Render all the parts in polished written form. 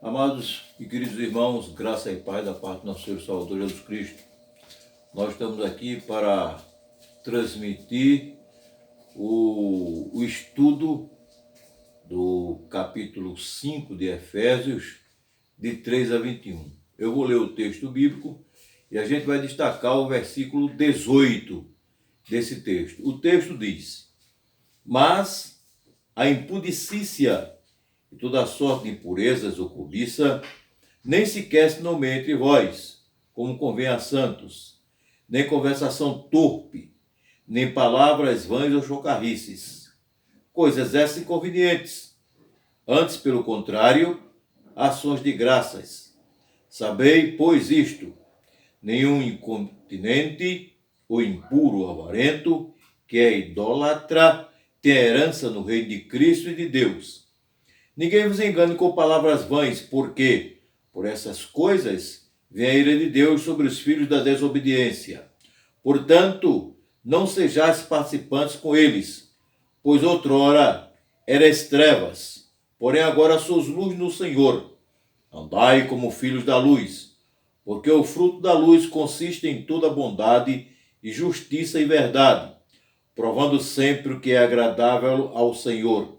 Amados e queridos irmãos, graça e paz da parte do nosso Senhor e Salvador Jesus Cristo. Nós estamos aqui para transmitir o estudo do capítulo 5 de Efésios, de 3 a 21. Eu vou ler o texto bíblico e a gente vai destacar o versículo 18 desse texto. O texto diz: mas a impudicícia e toda sorte de impurezas ou cobiça, nem sequer se nomeia entre vós, como convém a santos, nem conversação torpe, nem palavras vãs ou chocarrices, coisas essas inconvenientes. Antes, pelo contrário, ações de graças. Sabei, pois, isto: nenhum incontinente ou impuro ou avarento, que é idólatra, tem herança no reino de Cristo e de Deus. Ninguém vos engane com palavras vãs, porque por essas coisas vem a ira de Deus sobre os filhos da desobediência. Portanto, não sejais participantes com eles, pois outrora erais trevas, porém agora sois luz no Senhor. Andai como filhos da luz, porque o fruto da luz consiste em toda bondade e justiça e verdade, provando sempre o que é agradável ao Senhor.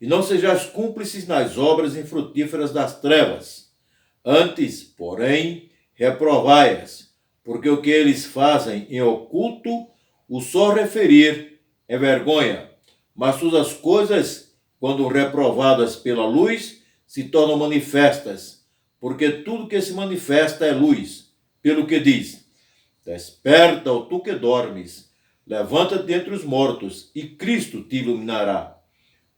E não sejais cúmplices nas obras infrutíferas das trevas. Antes, porém, reprovai-as, porque o que eles fazem em oculto, o só referir é vergonha. Mas todas as coisas, quando reprovadas pela luz, se tornam manifestas, porque tudo que se manifesta é luz. Pelo que diz: desperta, ó tu que dormes, levanta-te dentre os mortos, e Cristo te iluminará.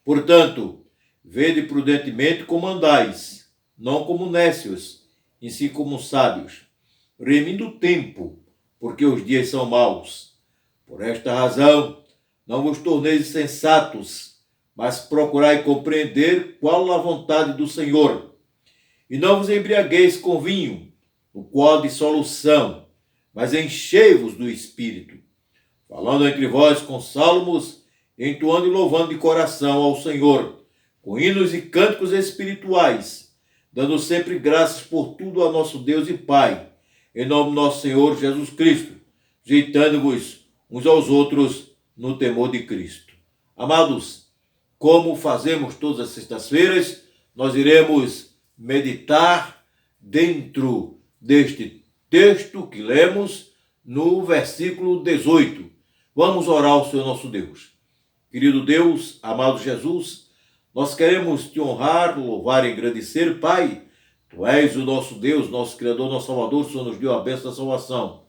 Portanto, vede prudentemente como andais, não como nécios, e sim como sábios, remindo o tempo, porque os dias são maus. Por esta razão, não vos torneis insensatos, mas procurai compreender qual a vontade do Senhor. E não vos embriagueis com vinho, o qual há dissolução, mas enchei-vos do Espírito, falando entre vós com salmos, entoando e louvando de coração ao Senhor, com hinos e cânticos espirituais, dando sempre graças por tudo a nosso Deus e Pai, em nome do nosso Senhor Jesus Cristo, jeitando-vos uns aos outros no temor de Cristo. Amados, como fazemos todas as sextas-feiras, nós iremos meditar dentro deste texto que lemos no versículo 18. Vamos orar ao Senhor nosso Deus. Querido Deus, amado Jesus, nós queremos te honrar, louvar e agradecer, Pai. Tu és o nosso Deus, nosso Criador, nosso Salvador, o Senhor nos deu a bênção da salvação.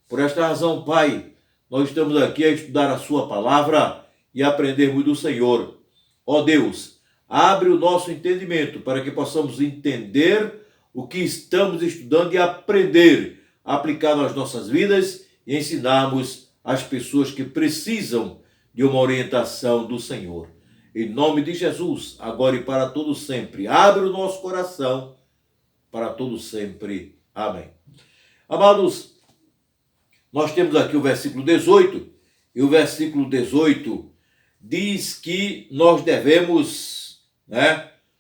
Por esta razão, Pai, nós estamos aqui a estudar a sua palavra e aprendermos do Senhor. Ó Deus, abre o nosso entendimento para que possamos entender o que estamos estudando e aprender, aplicar nas nossas vidas e ensinarmos as pessoas que precisam de uma orientação do Senhor. Em nome de Jesus, agora e para todo sempre, abre o nosso coração para todo sempre. Amém. Amados, nós temos aqui o versículo 18, e o versículo 18 diz que nós devemos,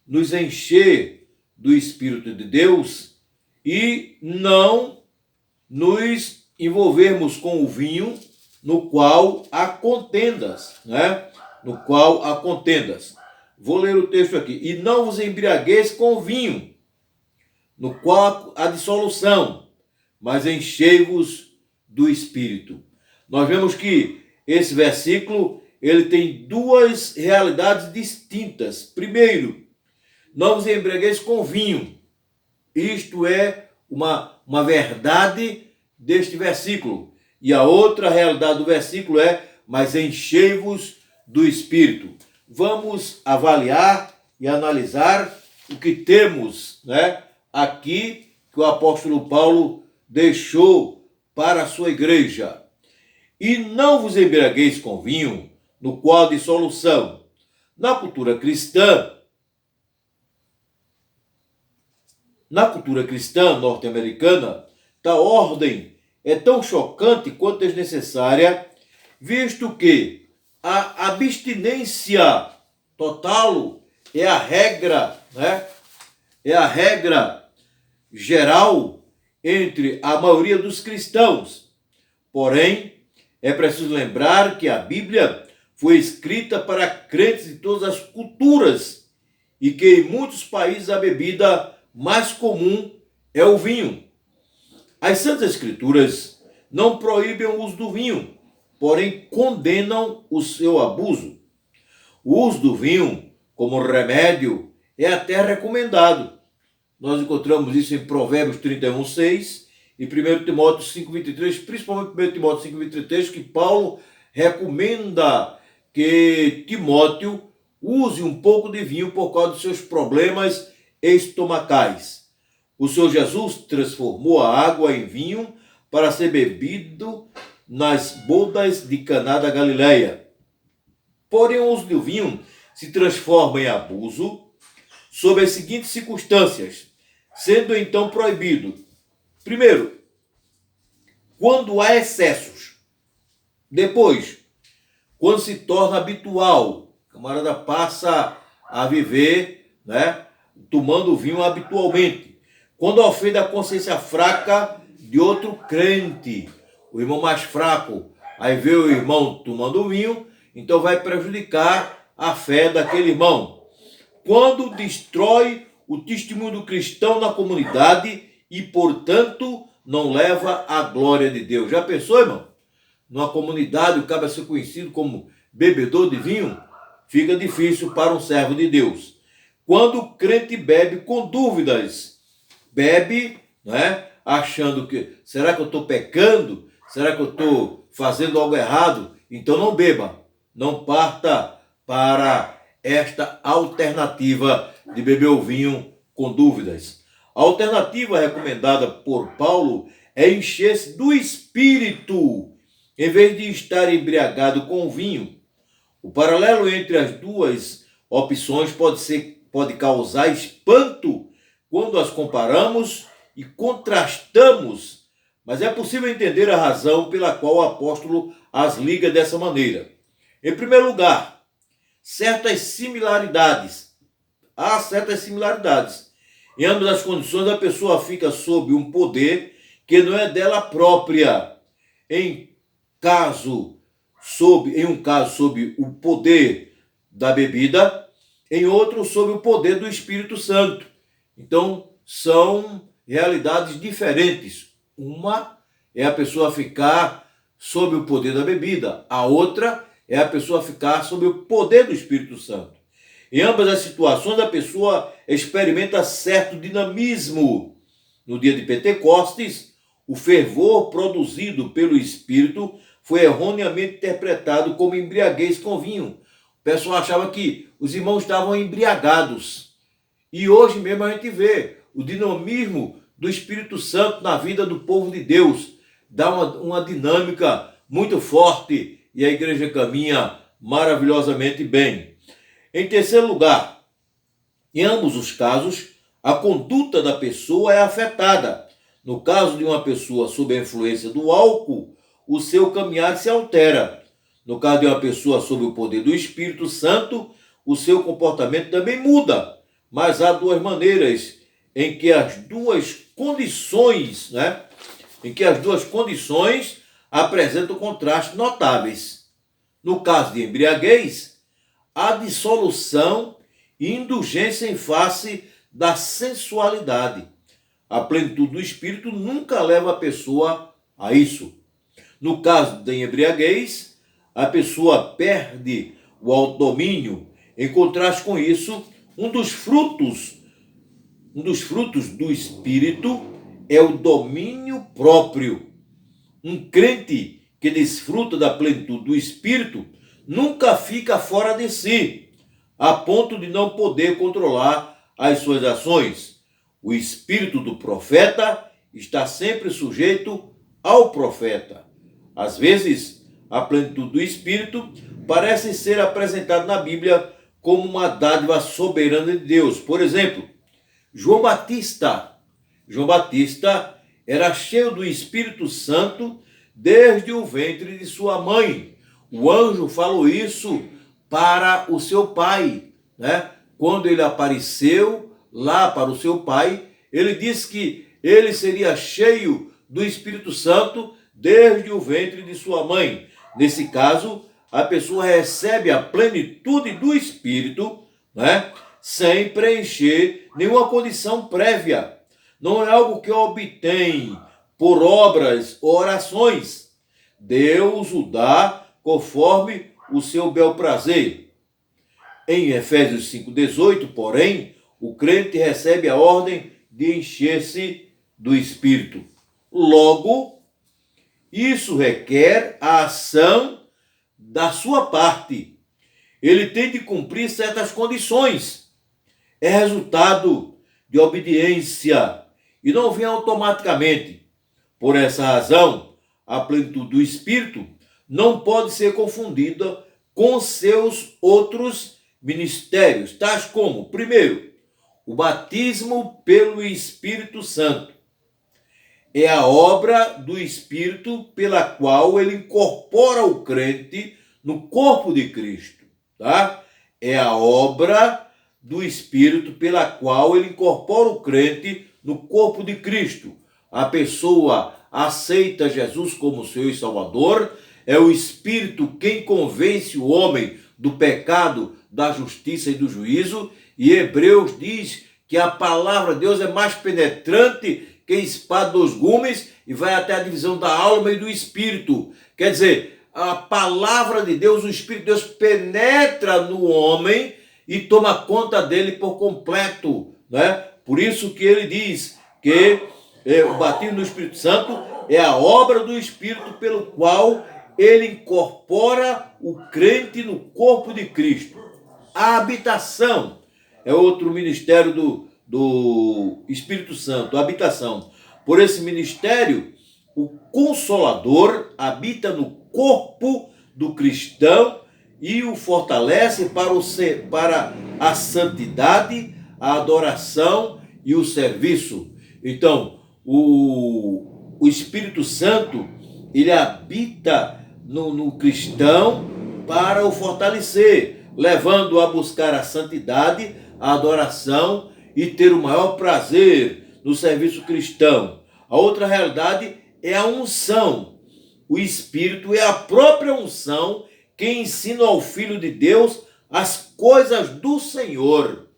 nos encher do Espírito de Deus e não nos envolvermos com o vinho, no qual há contendas, No qual há contendas. Vou ler o texto aqui. E não vos embriagueis com vinho, no qual há dissolução, mas enchei-vos do Espírito. Nós vemos que esse versículo, ele tem duas realidades distintas. Primeiro, não vos embriagueis com vinho. Isto é uma verdade deste versículo. E a outra realidade do versículo é: mas enchei-vos do Espírito. Vamos avaliar e analisar o que temos, aqui que o apóstolo Paulo deixou para a sua igreja. E não vos embriagueis com vinho, no qual há dissolução. Na cultura cristã norte-americana, tal ordem é tão chocante quanto desnecessária, visto que a abstinência total é a regra, é a regra geral entre a maioria dos cristãos. Porém, é preciso lembrar que a Bíblia foi escrita para crentes de todas as culturas e que em muitos países a bebida mais comum é o vinho. As Santas Escrituras não proíbem o uso do vinho, porém condenam o seu abuso. O uso do vinho como remédio é até recomendado. Nós encontramos isso em Provérbios 31:6 e 1 Timóteo 5:23, principalmente 1 Timóteo 5:23, que Paulo recomenda que Timóteo use um pouco de vinho por causa dos seus problemas estomacais. O Senhor Jesus transformou a água em vinho para ser bebido nas bodas de Caná da Galileia. Porém, o uso do vinho se transforma em abuso sob as seguintes circunstâncias, sendo então proibido. Primeiro, quando há excessos. Depois, quando se torna habitual. O camarada passa a viver, tomando vinho habitualmente. Quando ofende a consciência fraca de outro crente, o irmão mais fraco, aí vê o irmão tomando vinho, então vai prejudicar a fé daquele irmão. Quando destrói o testemunho do cristão na comunidade e, portanto, não leva à glória de Deus. Já pensou, irmão? Numa comunidade o cara ser conhecido como bebedor de vinho, fica difícil para um servo de Deus. Quando o crente bebe com dúvidas, bebe, achando que, será que eu estou pecando? Será que eu estou fazendo algo errado? Então não beba, não parta para esta alternativa de beber o vinho com dúvidas. A alternativa recomendada por Paulo é encher-se do Espírito, em vez de estar embriagado com vinho. O paralelo entre as duas opções pode causar espanto quando as comparamos e contrastamos, mas é possível entender a razão pela qual o apóstolo as liga dessa maneira. Em primeiro lugar, há certas similaridades. Em ambas as condições, a pessoa fica sob um poder que não é dela própria. Em um caso, sob o poder da bebida, em outro, sob o poder do Espírito Santo. Então, são realidades diferentes. Uma é a pessoa ficar sob o poder da bebida, a outra é a pessoa ficar sob o poder do Espírito Santo. Em ambas as situações, a pessoa experimenta certo dinamismo. No dia de Pentecostes, o fervor produzido pelo Espírito foi erroneamente interpretado como embriaguez com vinho. O pessoal achava que os irmãos estavam embriagados. E hoje mesmo a gente vê o dinamismo do Espírito Santo na vida do povo de Deus. Dá uma dinâmica muito forte e a igreja caminha maravilhosamente bem. Em terceiro lugar, em ambos os casos, a conduta da pessoa é afetada. No caso de uma pessoa sob a influência do álcool, o seu caminhar se altera. No caso de uma pessoa sob o poder do Espírito Santo, o seu comportamento também muda. Mas há duas maneiras em que as duas condições, apresentam contrastes notáveis. No caso de embriaguez, há dissolução e indulgência em face da sensualidade. A plenitude do Espírito nunca leva a pessoa a isso. No caso da embriaguez, a pessoa perde o autodomínio. Em contraste com isso, um dos frutos do Espírito é o domínio próprio. Um crente que desfruta da plenitude do Espírito nunca fica fora de si, a ponto de não poder controlar as suas ações. O espírito do profeta está sempre sujeito ao profeta. Às vezes, a plenitude do Espírito parece ser apresentada na Bíblia como uma dádiva soberana de Deus. Por exemplo, João Batista era cheio do Espírito Santo desde o ventre de sua mãe. O anjo falou isso para o seu pai, quando ele apareceu lá para o seu pai, ele disse que ele seria cheio do Espírito Santo desde o ventre de sua mãe. Nesse caso, a pessoa recebe a plenitude do Espírito, né, sem preencher nenhuma condição prévia. Não é algo que obtém por obras ou orações. Deus o dá conforme o seu bel prazer. Em Efésios 5,18, porém, o crente recebe a ordem de encher-se do Espírito. Logo, isso requer a ação da sua parte. Ele tem de cumprir certas condições. É resultado de obediência e não vem automaticamente. Por essa razão, a plenitude do Espírito não pode ser confundida com seus outros ministérios, tais como, primeiro, o batismo pelo Espírito Santo. É a obra do Espírito pela qual ele incorpora o crente no corpo de Cristo, tá? É a obra do Espírito pela qual ele incorpora o crente no corpo de Cristo. A pessoa aceita Jesus como seu Salvador, é o Espírito quem convence o homem do pecado, da justiça e do juízo, e Hebreus diz que a palavra de Deus é mais penetrante que espada dos gumes e vai até a divisão da alma e do espírito. Quer dizer, a palavra de Deus, o Espírito de Deus penetra no homem e toma conta dele por completo, né? Por isso que ele diz que o batismo do Espírito Santo é a obra do Espírito pelo qual ele incorpora o crente no corpo de Cristo. A habitação é outro ministério do Espírito Santo, a habitação. Por esse ministério, o Consolador habita no corpo do cristão e o fortalece para a santidade, a adoração e o serviço. Então, o Espírito Santo, ele habita no cristão para o fortalecer, levando-o a buscar a santidade, a adoração e ter o maior prazer no serviço cristão. A outra realidade é a unção. O Espírito é a própria unção que ensina ao Filho de Deus as coisas do Senhor.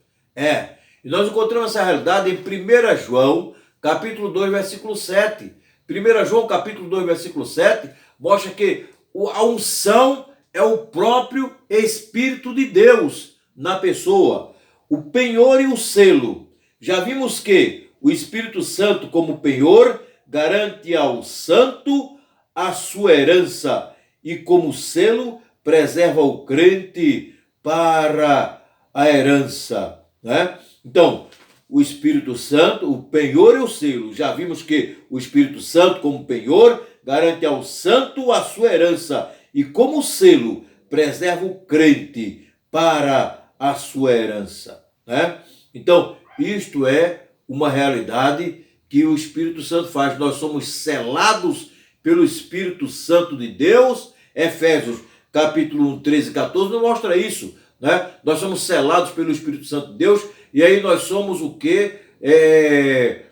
E nós encontramos essa realidade em 1 João, capítulo 2, versículo 7. 1 João, capítulo 2, versículo 7, mostra que a unção é o próprio Espírito de Deus na pessoa. O penhor e o selo. Já vimos que o Espírito Santo, como penhor, garante ao santo a sua herança e, como selo, preserva o crente para a herança, né? Então, o Espírito Santo, o penhor e o selo. Já vimos que o Espírito Santo, como penhor, garante ao santo a sua herança e, como selo, preserva o crente para a sua herança, né? Então, isto é uma realidade que o Espírito Santo faz. Nós somos selados pelo Espírito Santo de Deus. Efésios, capítulo 1, 13 e 14, não mostra isso, né? Nós somos selados pelo Espírito Santo de Deus e aí nós somos o quê?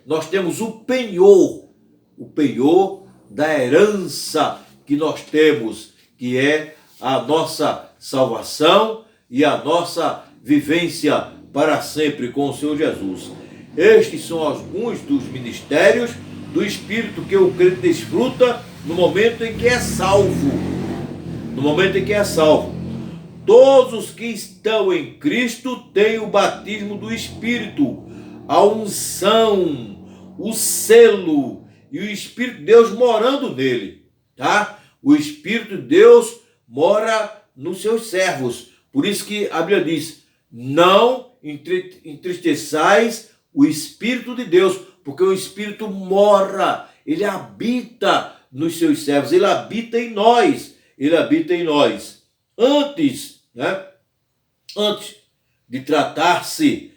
Nós temos o penhor da herança que nós temos, que é a nossa salvação e a nossa vivência para sempre com o Senhor Jesus. Estes são alguns dos ministérios do Espírito que o crente desfruta no momento em que é salvo. No momento em que é salvo. Todos os que estão em Cristo têm o batismo do Espírito, a unção, o selo e o Espírito de Deus morando nele, tá? O Espírito de Deus mora nos seus servos. Por isso que a Bíblia diz: não entristeçais o Espírito de Deus, porque o Espírito mora, ele habita nos seus servos, ele habita em nós, Antes de tratar-se,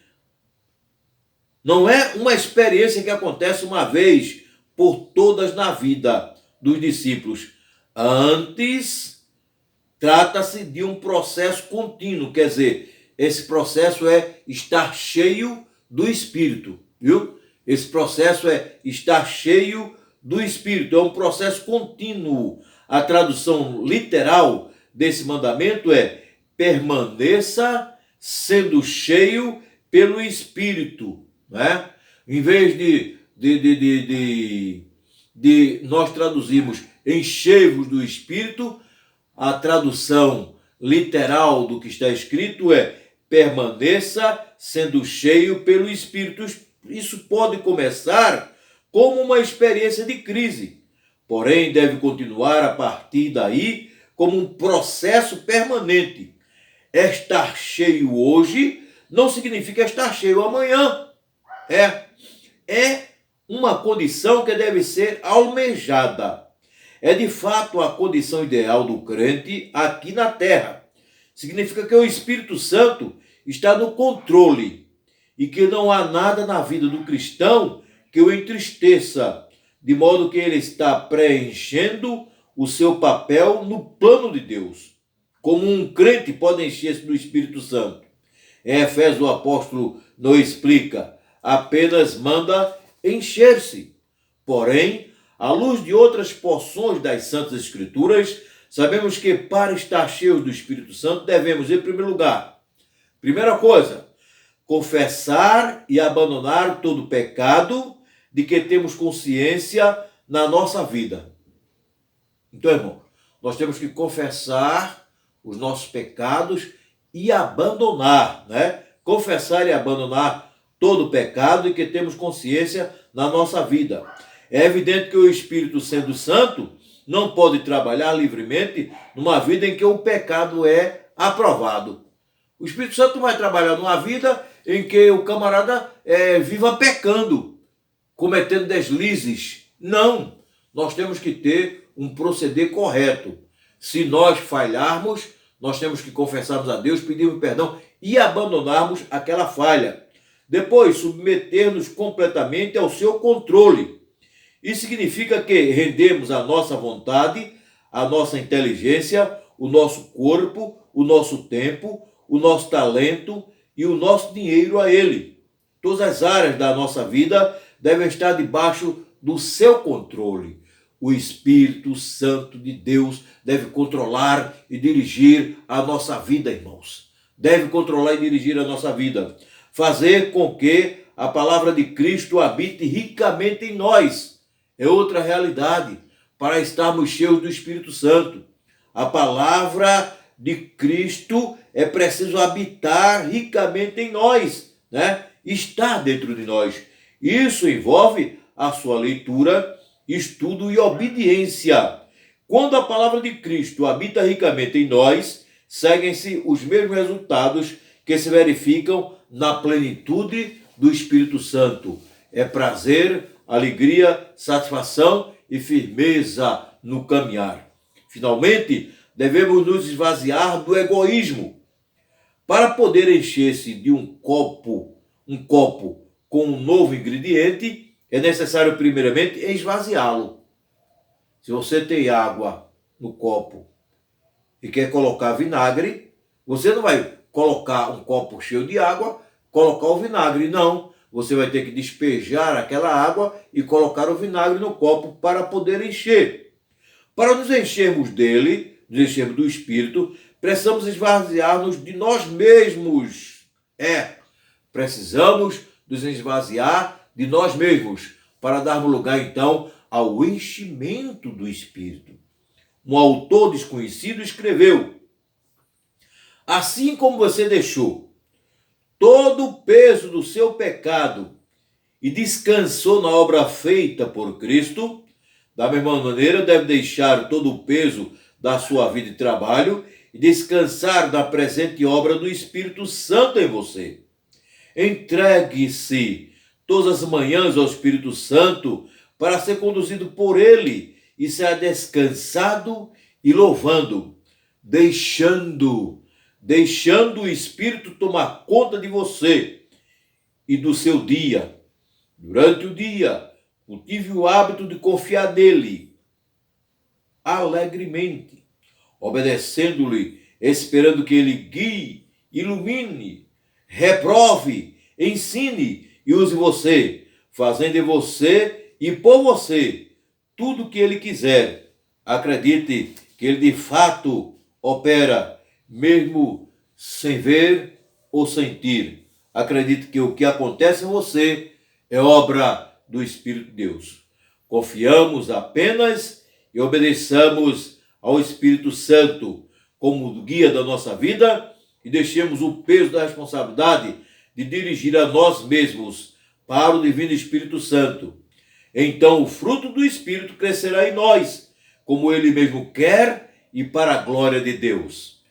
não é uma experiência que acontece uma vez por todas na vida dos discípulos. Antes, trata-se de um processo contínuo, quer dizer, esse processo é estar cheio do Espírito, viu? Esse processo é estar cheio do Espírito, é um processo contínuo. A tradução literal desse mandamento é: permaneça sendo cheio pelo Espírito, né? Em vez de nós traduzirmos enchei-vos do Espírito, a tradução literal do que está escrito é: permaneça sendo cheio pelo Espírito. Isso pode começar como uma experiência de crise, porém deve continuar a partir daí como um processo permanente. Estar cheio hoje não significa estar cheio amanhã. É uma condição que deve ser almejada. É de fato a condição ideal do crente aqui na terra. Significa que o Espírito Santo está no controle e que não há nada na vida do cristão que o entristeça, de modo que ele está preenchendo o seu papel no plano de Deus. Como um crente pode encher-se do Espírito Santo? Em Efésios o apóstolo não explica, apenas manda encher-se. Porém, à luz de outras porções das Santas Escrituras, sabemos que para estar cheios do Espírito Santo devemos, em primeiro lugar, primeira coisa, confessar e abandonar todo pecado de que temos consciência na nossa vida. Então, irmão, nós temos que confessar os nossos pecados e abandonar, né? Confessar e abandonar todo pecado de que temos consciência na nossa vida. É evidente que o Espírito, sendo santo, não pode trabalhar livremente numa vida em que o pecado é aprovado. O Espírito Santo vai trabalhar numa vida em que o camarada viva pecando, cometendo deslizes. Não, nós temos que ter um proceder correto. Se nós falharmos, nós temos que confessarmos a Deus, pedirmos perdão e abandonarmos aquela falha. Depois, submeter-nos completamente ao seu controle. Isso significa que rendemos a nossa vontade, a nossa inteligência, o nosso corpo, o nosso tempo, o nosso talento e o nosso dinheiro a Ele. Todas as áreas da nossa vida devem estar debaixo do seu controle. O Espírito Santo de Deus deve controlar e dirigir a nossa vida, irmãos. Deve controlar e dirigir a nossa vida. Fazer com que a palavra de Cristo habite ricamente em nós. É outra realidade para estarmos cheios do Espírito Santo. A palavra de Cristo é preciso habitar ricamente em nós, né? Estar dentro de nós. Isso envolve a sua leitura, estudo e obediência. Quando a palavra de Cristo habita ricamente em nós, seguem-se os mesmos resultados que se verificam na plenitude do Espírito Santo. É prazer, alegria, satisfação e firmeza no caminhar. Finalmente, devemos nos esvaziar do egoísmo. Para poder encher-se de um copo com um novo ingrediente, é necessário primeiramente esvaziá-lo. Se você tem água no copo e quer colocar vinagre, você não vai colocar um copo cheio de água, colocar o vinagre, não. Você vai ter que despejar aquela água e colocar o vinagre no copo para poder encher. Para nos enchermos dele, nos enchermos do Espírito, precisamos esvaziar-nos de nós mesmos. Precisamos nos esvaziar de nós mesmos para darmos lugar, então, ao enchimento do Espírito. Um autor desconhecido escreveu: assim como você deixou todo o peso do seu pecado e descansou na obra feita por Cristo, da mesma maneira deve deixar todo o peso da sua vida e trabalho e descansar na presente obra do Espírito Santo em você. Entregue-se todas as manhãs ao Espírito Santo para ser conduzido por Ele e ser descansado e louvando, deixando o Espírito tomar conta de você e do seu dia. Durante o dia, cultive o hábito de confiar nele alegremente, obedecendo-lhe, esperando que ele guie, ilumine, reprove, ensine e use você, fazendo em você e por você tudo o que ele quiser. Acredite que ele de fato opera, mesmo sem ver ou sentir. Acredite que o que acontece em você é obra do Espírito de Deus. Confiamos apenas e obedeçamos ao Espírito Santo como guia da nossa vida e deixemos o peso da responsabilidade de dirigir a nós mesmos para o Divino Espírito Santo. Então o fruto do Espírito crescerá em nós, como ele mesmo quer e para a glória de Deus.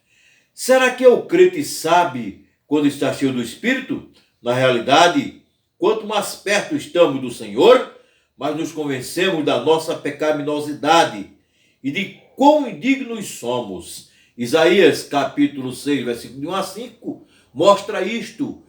Será que o crente sabe quando está cheio do Espírito? Na realidade, quanto mais perto estamos do Senhor, mais nos convencemos da nossa pecaminosidade e de quão indignos somos. Isaías capítulo 6, versículo de 1 a 5, mostra isto.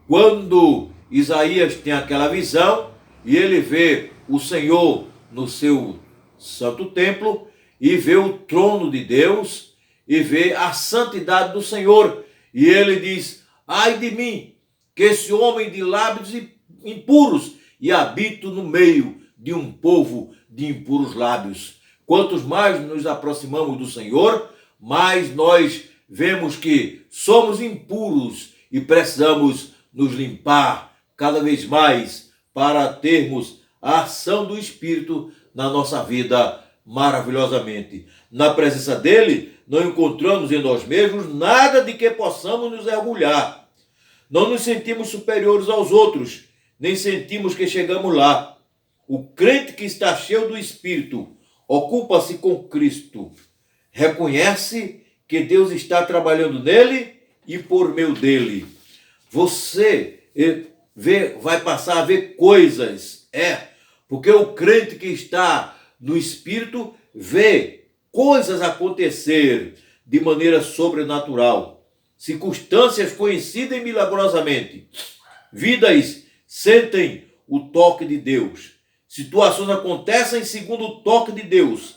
Quando Isaías tem aquela visão e ele vê o Senhor no seu santo templo e vê o trono de Deus e vê a santidade do Senhor. E ele diz: ai de mim, que esse homem de lábios impuros e habito no meio de um povo de impuros lábios. Quantos mais nos aproximamos do Senhor, mais nós vemos que somos impuros e precisamos nos limpar cada vez mais para termos a ação do Espírito na nossa vida maravilhosamente. Na presença dele, não encontramos em nós mesmos nada de que possamos nos orgulhar. Não nos sentimos superiores aos outros, nem sentimos que chegamos lá. O crente que está cheio do Espírito ocupa-se com Cristo, reconhece que Deus está trabalhando nele e por meio dele. Você vai passar a ver coisas, porque o crente que está no Espírito vê coisas acontecer de maneira sobrenatural, circunstâncias coincidem milagrosamente, vidas sentem o toque de Deus, situações acontecem segundo o toque de Deus.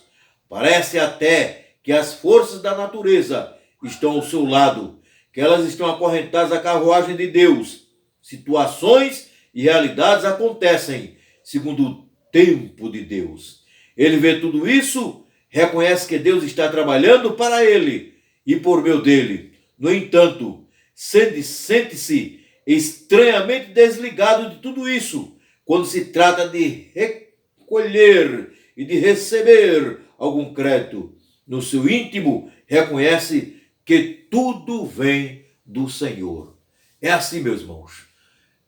Parece até que as forças da natureza estão ao seu lado, que elas estão acorrentadas à carruagem de Deus. Situações e realidades acontecem segundo o tempo de Deus. Ele vê tudo isso, reconhece que Deus está trabalhando para ele e por meio dele. No entanto, sente-se estranhamente desligado de tudo isso quando se trata de recolher e de receber algum crédito. No seu íntimo, reconhece que tudo vem do Senhor. É assim, meus irmãos.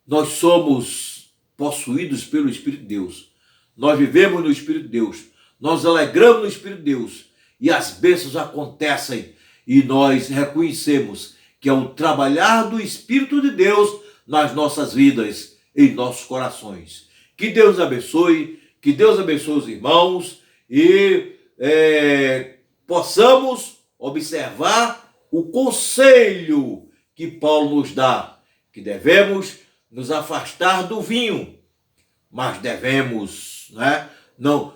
Nós somos possuídos pelo Espírito de Deus. Nós vivemos no Espírito de Deus. Nós alegramos no Espírito de Deus. E as bênçãos acontecem. E nós reconhecemos que é o trabalhar do Espírito de Deus nas nossas vidas, em nossos corações. Que Deus abençoe. Que Deus abençoe os irmãos. E possamos observar o conselho que Paulo nos dá, que devemos nos afastar do vinho, mas devemos,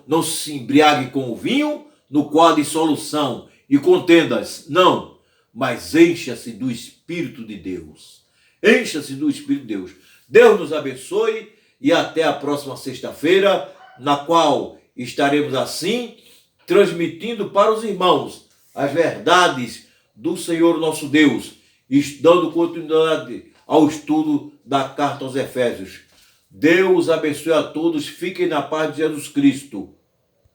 não se embriague com o vinho, no qual há dissolução e contendas, não, mas encha-se do Espírito de Deus. Encha-se do Espírito de Deus. Deus nos abençoe e até a próxima sexta-feira, na qual estaremos assim, transmitindo para os irmãos as verdades do Senhor nosso Deus, dando continuidade ao estudo da carta aos Efésios. Deus abençoe a todos, fiquem na paz de Jesus Cristo.